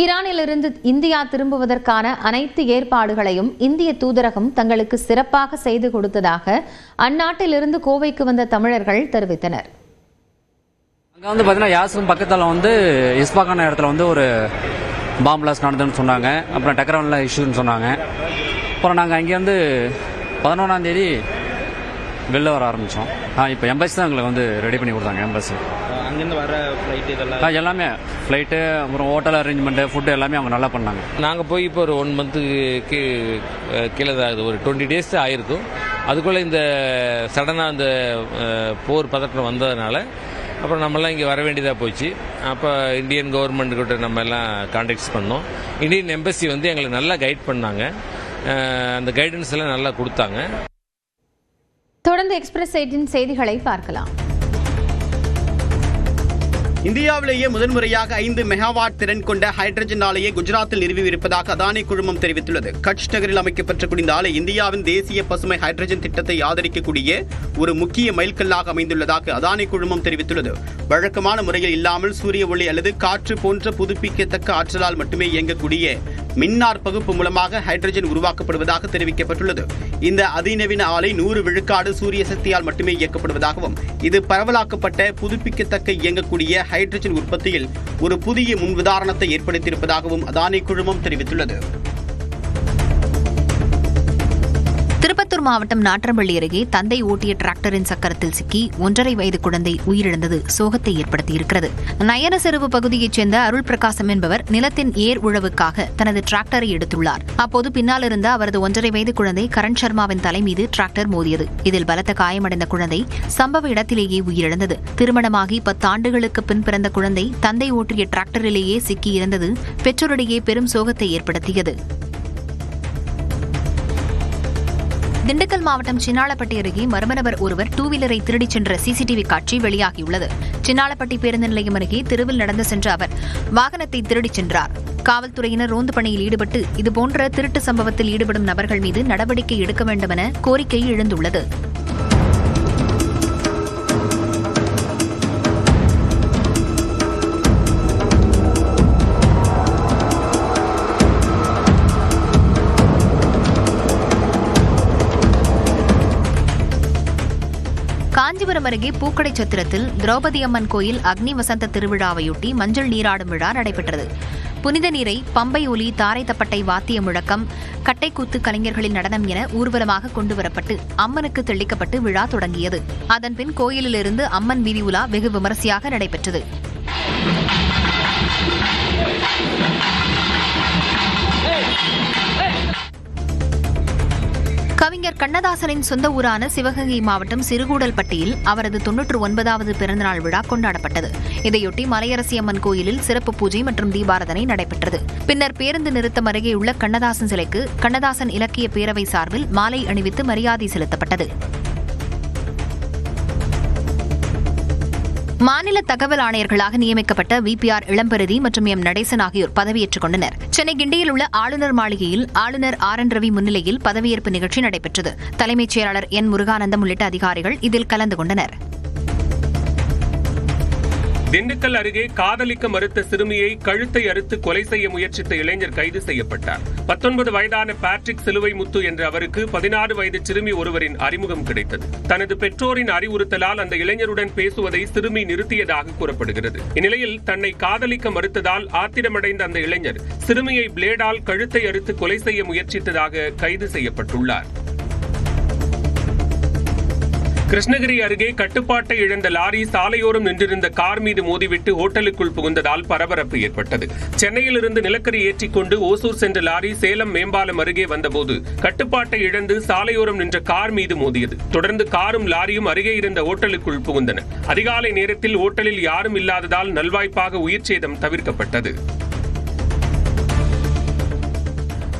ஈரானிலிருந்து India திரும்புவதற்கான அனைத்து ஏற்பாடுகளையும் இந்திய தூதரகம் தங்களுக்கு சிறப்பாக செய்து கொடுத்ததாக அந்நாட்டிலிருந்து கோவைக்கு வந்த தமிழர்கள் தெரிவித்தனர். அங்கே பார்த்தீங்கன்னா யாசரும் பக்கத்தில் இஸ்பாக்கான இடத்துல ஒரு பாம்பு பிளாஸ்ட் நடந்ததுன்னு சொன்னாங்க. அப்புறம் டெக்கரவனில் இஷ்யூன்னு சொன்னாங்க. அப்புறம் நாங்கள் அங்கேருந்து 11ஆம் தேதி வெளில வர ஆரம்பித்தோம். இப்போ எம்பசி தான் எங்களுக்கு ரெடி பண்ணி கொடுத்தாங்க. எம்பசி அங்கேருந்து வர ஃப்ளைட்டு இதெல்லாம் எல்லாமே ஃப்ளைட்டு, அப்புறம் ஹோட்டல் அரேஞ்ச்மெண்ட்டு, ஃபுட்டு எல்லாமே அவங்க நல்லா பண்ணாங்க. நாங்கள் போய் இப்போ ஒரு 1 மந்த்துக்கு கீழே தான் ஆகுது. ஒரு 20 டேஸ் ஆகிருக்கும். அதுக்குள்ளே இந்த சடனாக இந்த போர் பதட்டம் வந்ததுனால அப்புறம் நம்மளாம் இங்கே வர வேண்டியதாக போச்சு. அப்போ இந்தியன் கவர்மெண்ட்டுக்கிட்ட நம்ம எல்லாம் கான்டாக்ட்ஸ் பண்ணோம். இந்தியன் எம்பசி எங்களுக்கு நல்லா கைட் பண்ணாங்க. அந்த கைடன்ஸ் எல்லாம் நல்லா கொடுத்தாங்க. தொடர்ந்து எக்ஸ்பிரஸ் 8 செய்திகளை பார்க்கலாம். இந்தியாவிலேயே முதன்முறையாக 5 மெகாவாட் திறன் கொண்ட ஹைட்ரஜன் ஆலையை குஜராத்தில் நிறுவியிருப்பதாக அதானி குழுமம் தெரிவித்துள்ளது. கட்ச் நகரில் அமைக்கப்பட்ட இந்த ஆலை இந்தியாவின் தேசிய பசுமை ஹைட்ரஜன் திட்டத்தை ஆதரிக்கக்கூடிய ஒரு முக்கிய மைல்கல்லாக அமைந்துள்ளதாக அதானி குழுமம் தெரிவித்துள்ளது. வழக்கமான முறையில் இல்லாமல் சூரிய ஒளி அல்லது காற்று போன்ற புதுப்பிக்கத்தக்க ஆற்றலால் மட்டுமே இயங்கக்கூடிய மின்னார் பகுப்பு மூலமாக ஹைட்ரஜன் உருவாக்கப்படுவதாக தெரிவிக்கப்பட்டுள்ளது. இந்த அதிநவீன ஆலை 100 விழுக்காடு சூரிய சக்தியால் மட்டுமே இயக்கப்படுவதாகவும் இது பரவலாக்கப்பட்ட புதுப்பிக்கத்தக்க இயங்கக்கூடிய ஹைட்ரஜன் உற்பத்தியில் ஒரு புதிய முன்னுதாரணத்தை ஏற்படுத்தியிருப்பதாகவும் அதானி குழுமம் தெரிவித்துள்ளது. திருப்பத்தூர் மாவட்டம் நாற்றம்பள்ளி அருகே தந்தை ஓட்டிய டிராக்டரின் சக்கரத்தில் சிக்கி 1.5 வயது குழந்தை உயிரிழந்தது சோகத்தை ஏற்படுத்தியிருக்கிறது. நயனசெருவு பகுதியைச் சேர்ந்த அருள் பிரகாசம் என்பவர் நிலத்தின் ஏர் உழவுக்காக தனது டிராக்டரை எடுத்துள்ளார். அப்போது பின்னால் இருந்த அவரது 1.5 வயது குழந்தை கரண் சர்மாவின் தலை மீது டிராக்டர் மோதியது. இதில் பலத்த காயமடைந்த குழந்தை சம்பவ இடத்திலேயே உயிரிழந்தது. திருமணமாகி 10 ஆண்டுகளுக்கு பின் பிறந்த குழந்தை தந்தை ஓட்டிய டிராக்டரிலேயே சிக்கியிருந்தது பெற்றோரிடையே பெரும் சோகத்தை ஏற்படுத்தியது. திண்டுக்கல் மாவட்டம் சின்னாளப்பட்டி அருகே மர்ம நபர் ஒருவர் 2 வீலரை திருடிச் சென்ற சிசிடிவி காட்சி வெளியாகியுள்ளது. சின்னாளப்பட்டி பேருந்து நிலையம் அருகே தெருவில் நடந்து சென்ற அவர் வாகனத்தை திருடிச் சென்றார். காவல்துறையினர் ரோந்து பணியில் ஈடுபட்டு இதுபோன்ற திருட்டு சம்பவத்தில் ஈடுபடும் நபர்கள் மீது நடவடிக்கை எடுக்க வேண்டும் என கோரிக்கை எழுந்துள்ளது. காஞ்சிபுரம் அருகே பூக்கடை சத்திரத்தில் திரௌபதி அம்மன் கோயில் அக்னி வசந்த திருவிழாவையொட்டி மஞ்சள் நீராடும் விழா நடைபெற்றது. புனித நீரை, பம்பை ஒலி, தாரை தப்பட்டை வாத்திய முழக்கம், கட்டைக்கூத்து கலைஞர்களின் நடனம் என ஊர்வலமாக கொண்டுவரப்பட்டு அம்மனுக்கு தெளிக்கப்பட்டு விழா தொடங்கியது. அதன்பின் கோயிலிலிருந்து அம்மன் வீதி உலா வெகு விமரிசையாக நடைபெற்றது. கவிஞர் கண்ணதாசனின் சொந்த ஊரான சிவகங்கை மாவட்டம் சிறுகூடல்பட்டியில் அவரது 99வது பிறந்தநாள் விழா கொண்டாடப்பட்டது. இதையொட்டி மலையரசியம்மன் கோயிலில் சிறப்பு பூஜை மற்றும் தீபாராதனை நடைபெற்றது. பின்னர் பேருந்து நிறுத்தம் அருகே உள்ள கண்ணதாசன் சிலைக்கு கண்ணதாசன் இலக்கிய பேரவை சார்பில் மாலை அணிவித்து மரியாதை செலுத்தப்பட்டது. மாநில தகவல் ஆணையர்களாக நியமிக்கப்பட்ட VPR இளம்பெருதி மற்றும் M நடேசன் ஆகியோர் பதவியேற்றுக் கொண்டனர். சென்னை கிண்டியில் உள்ள ஆளுநர் மாளிகையில் ஆளுநர் RN ரவி முன்னிலையில் பதவியேற்பு நிகழ்ச்சி நடைபெற்றது. தலைமைச் செயலாளர் N முருகானந்தம் உள்ளிட்ட அதிகாரிகள் இதில் கலந்து கொண்டனர். திண்டுக்கல் அருகே காதலிக்க மறுத்த சிறுமியை கழுத்தை அறுத்து கொலை செய்ய முயற்சித்த இளைஞர் கைது செய்யப்பட்டார். 19 வயதான பேட்ரிக் சிலுவை முத்து என்ற அவருக்கு 16 வயது சிறுமி ஒருவரின் அறிமுகம் கிடைத்தது. தனது பெற்றோரின் அறிவுறுத்தலால் அந்த இளைஞருடன் பேசுவதை சிறுமி நிறுத்தியதாக கூறப்படுகிறது. இந்நிலையில் தன்னை காதலிக்க மறுத்ததால் ஆத்திரமடைந்த அந்த இளைஞர் சிறுமியை பிளேடால் கழுத்தை அறுத்து கொலை செய்ய முயற்சித்ததாக கைது செய்யப்பட்டுள்ளார். கிருஷ்ணகிரி அருகே கட்டுப்பாட்டை இழந்த லாரி சாலையோரம் நின்றிருந்த கார் மீது மோதிவிட்டு ஹோட்டலுக்குள் புகுந்ததால் பரபரப்பு ஏற்பட்டது. சென்னையிலிருந்து நிலக்கரி ஏற்றிக்கொண்டு ஓசூர் சென்ற லாரி சேலம் மேம்பாலம் அருகே வந்தபோது கட்டுப்பாட்டை இழந்து சாலையோரம் நின்ற கார் மீது மோதியது. தொடர்ந்து காரும் லாரியும் அருகே இருந்த ஹோட்டலுக்குள் புகுந்தன. அதிகாலை நேரத்தில் ஹோட்டலில் யாரும் இல்லாததால் நல்வாய்ப்பாக உயிர் சேதம் தவிர்க்கப்பட்டது.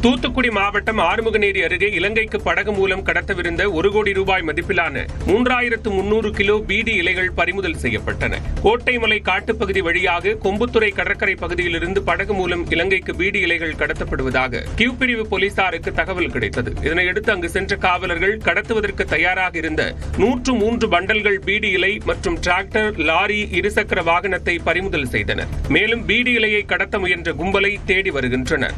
தூத்துக்குடி மாவட்டம் ஆறுமுகநேரி அருகே இலங்கைக்கு படகு மூலம் கடத்தவிருந்த 1 கோடி ரூபாய் மதிப்பிலான 3300 கிலோ பீடி இலைகள் பறிமுதல் செய்யப்பட்டன. கோட்டைமலை காட்டுப்பகுதி வழியாக கொம்புத்துறை கடற்கரை பகுதியிலிருந்து படகு மூலம் இலங்கைக்கு பீடி இலைகள் கடத்தப்படுவதாக கியூ பிரிவு போலீசாருக்கு தகவல் கிடைத்தது. இதனையடுத்து அங்கு சென்ற காவலர்கள் கடத்துவதற்கு தயாராக இருந்த 103 பண்டல்கள் பீடி இலை மற்றும் டிராக்டர், லாரி, இருசக்கர வாகனத்தை பறிமுதல் செய்தனர். மேலும் பீடி இலையை கடத்த முயன்ற கும்பலை தேடி வருகின்றனர்.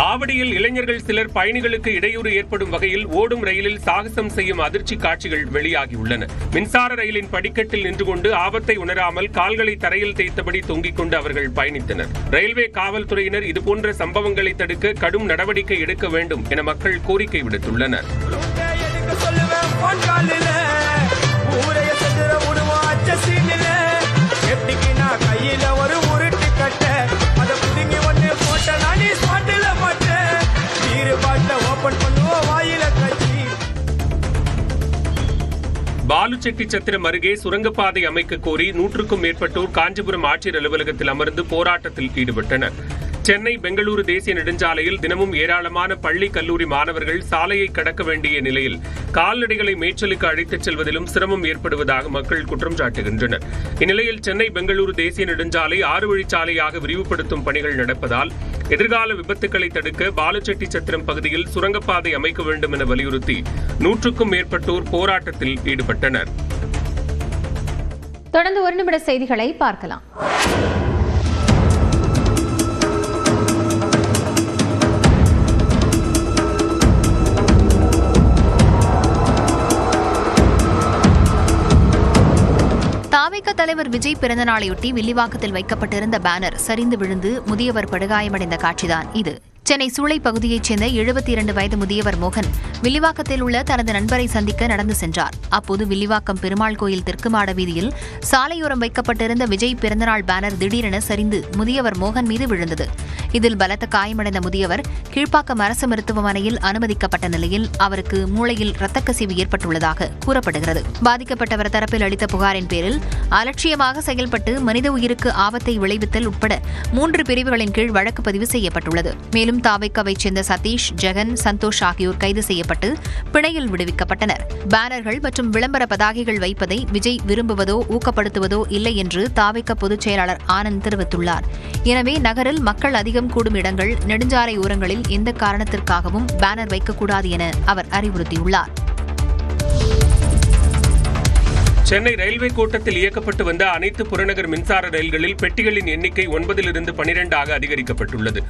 ஆவடியில் இளைஞர்கள் சிலர் பயணிகளுக்கு இடையூறு ஏற்படும் வகையில் ஓடும் ரயிலில் சாகசம் செய்யும் அதிர்ச்சி காட்சிகள் வெளியாகியுள்ளன. மின்சார ரயிலின் படிக்கட்டில் நின்று கொண்டு ஆபத்தை உணராமல் கால்களை தரையில் தேய்த்தபடி தொங்கிக் கொண்டு அவர்கள் பயணித்தனர். ரயில்வே காவல்துறையினர் இதுபோன்ற சம்பவங்களை தடுக்க கடும் நடவடிக்கை எடுக்க வேண்டும் என மக்கள் கோரிக்கை விடுத்துள்ளனர். பாலுச்செட்டிச்சத்திரம் அருகே சுரங்கப்பாதை அமைக்க கோரி 100க்கும் மேற்பட்டோர் காஞ்சிபுரம் ஆட்சியர் அலுவலகத்தில் அமர்ந்து போராட்டத்தில் ஈடுபட்டனர். சென்னை பெங்களூரு தேசிய நெடுஞ்சாலையில் தினமும் ஏராளமான பள்ளி, கல்லூரி மாணவர்கள் சாலையை கடக்க வேண்டிய நிலையில் கால்நடைகளை மேய்ச்சலுக்கு அழைத்துச் செல்வதிலும் சிரமம் ஏற்படுவதாக மக்கள் குற்றம் சாட்டுகின்றனர். இந்நிலையில் சென்னை பெங்களூரு தேசிய நெடுஞ்சாலை 6 வழிச்சாலையாக விரிவுபடுத்தும் பணிகள் நடப்பதால் எதிர்கால விபத்துக்களை தடுக்க பாலுச்செட்டிச்சத்திரம் பகுதியில் சுரங்கப்பாதை அமைக்க வேண்டும் என வலியுறுத்தி 100க்கும் மேற்பட்டோர் போராட்டத்தில் ஈடுபட்டனர். தொடர்ந்து 1 நிமிட செய்திகளை பார்க்கலாம். தாவேகா தலைவர் விஜய் பிறந்தநாளையொட்டி வில்லிவாக்கத்தில் வைக்கப்பட்டிருந்த பேனர் சரிந்து விழுந்து முதியவர் படுகாயமடைந்த காட்சிதான் இது. சென்னை சூளை பகுதியைச் சேர்ந்த 72 வயது முதியவர் மோகன் வில்லிவாக்கத்தில் உள்ள தனது நண்பரை சந்திக்க நடந்து சென்றார். அப்போது வில்லிவாக்கம் பெருமாள் கோயில் தெற்கு மாட வீதியில் சாலையோரம் வைக்கப்பட்டிருந்த விஜய் பிறந்தநாள் பேனர் திடீரென சரிந்து முதியவர் மோகன் மீது விழுந்தது. இதில் பலத்த காயமடைந்த முதியவர் கீழ்ப்பாக்கம் அரசு மருத்துவமனையில் அனுமதிக்கப்பட்ட நிலையில் அவருக்கு மூளையில் இரத்தக்கசிவு ஏற்பட்டுள்ளதாக கூறப்படுகிறது. பாதிக்கப்பட்டவர் தரப்பில் அளித்த புகாரின் பேரில் அலட்சியமாக செயல்பட்டு மனித உயிருக்கு ஆபத்தை விளைவித்தல் உட்பட 3 பிரிவுகளின் கீழ் வழக்கு பதிவு செய்யப்பட்டுள்ளது. மேலும் தாவேகாவைச் சேர்ந்த சதீஷ், ஜெகன், சந்தோஷ் ஆகியோர் கைது செய்யப்பட்டு பிணையில் விடுவிக்கப்பட்டனர். பேனர்கள் மற்றும் விளம்பர பதாகைகள் வைப்பதை விஜய் விரும்புவதோ ஊக்கப்படுத்துவதோ இல்லை என்று தாவேகா பொதுச் செயலாளர் ஆனந்த் தெரிவித்துள்ளார். எனவே நகரில் மக்கள் அதிகம் கூடும் இடங்கள், நெடுஞ்சாலை ஓரங்களில் எந்த காரணத்திற்காகவும் பேனர் வைக்கக்கூடாது என அவர் அறிவுறுத்தியுள்ளார். சென்னை ரயில்வே கோட்டத்தில் இயக்கப்பட்டு வந்த அனைத்து புறநகர் மின்சார ரயில்களில் பெட்டிகளின் எண்ணிக்கை 9 12 அதிகரிக்கப்பட்டுள்ளது.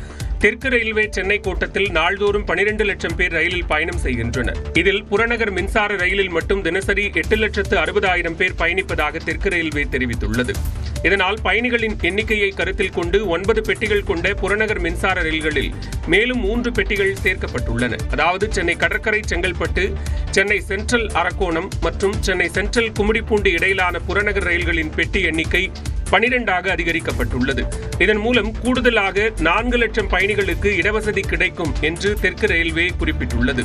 தெற்கு ரயில்வே சென்னை கோட்டத்தில் நாள்தோறும் 12 லட்சம் பேர் ரயிலில் பயணம் செய்கின்றனர். இதில் புறநகர் மின்சார ரயிலில் மட்டும் தினசரி 8,60,000 பேர் பயணிப்பதாக தெற்கு ரயில்வே தெரிவித்துள்ளது. இதனால் பயணிகளின் எண்ணிக்கையை கருத்தில் கொண்டு 9 பெட்டிகள் கொண்ட புறநகர் மின்சார ரயில்களில் மேலும் 3 பெட்டிகள் சேர்க்கப்பட்டுள்ளன. அதாவது சென்னை கடற்கரை செங்கல்பட்டு, சென்னை சென்ட்ரல் அரக்கோணம் மற்றும் சென்னை சென்ட்ரல் கும்மிடிப்பூண்டி இடையிலான புறநகர் ரயில்களின் பெட்டி எண்ணிக்கை 12 அதிகரிக்கப்பட்டுள்ளது. இதன் மூலம் கூடுதலாக 4 லட்சம் பயணிகளுக்கு இடவசதி கிடைக்கும் என்று தெற்கு ரயில்வே குறிப்பிட்டுள்ளது.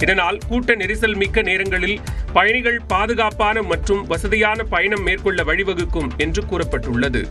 இதனால் கூட்ட நெரிசல் மிக்க நேரங்களில் பயணிகள் பாதுகாப்பான மற்றும் வசதியான பயணம் மேற்கொள்ள வழிவகுக்கும் என்று கூறப்பட்டுள்ளது.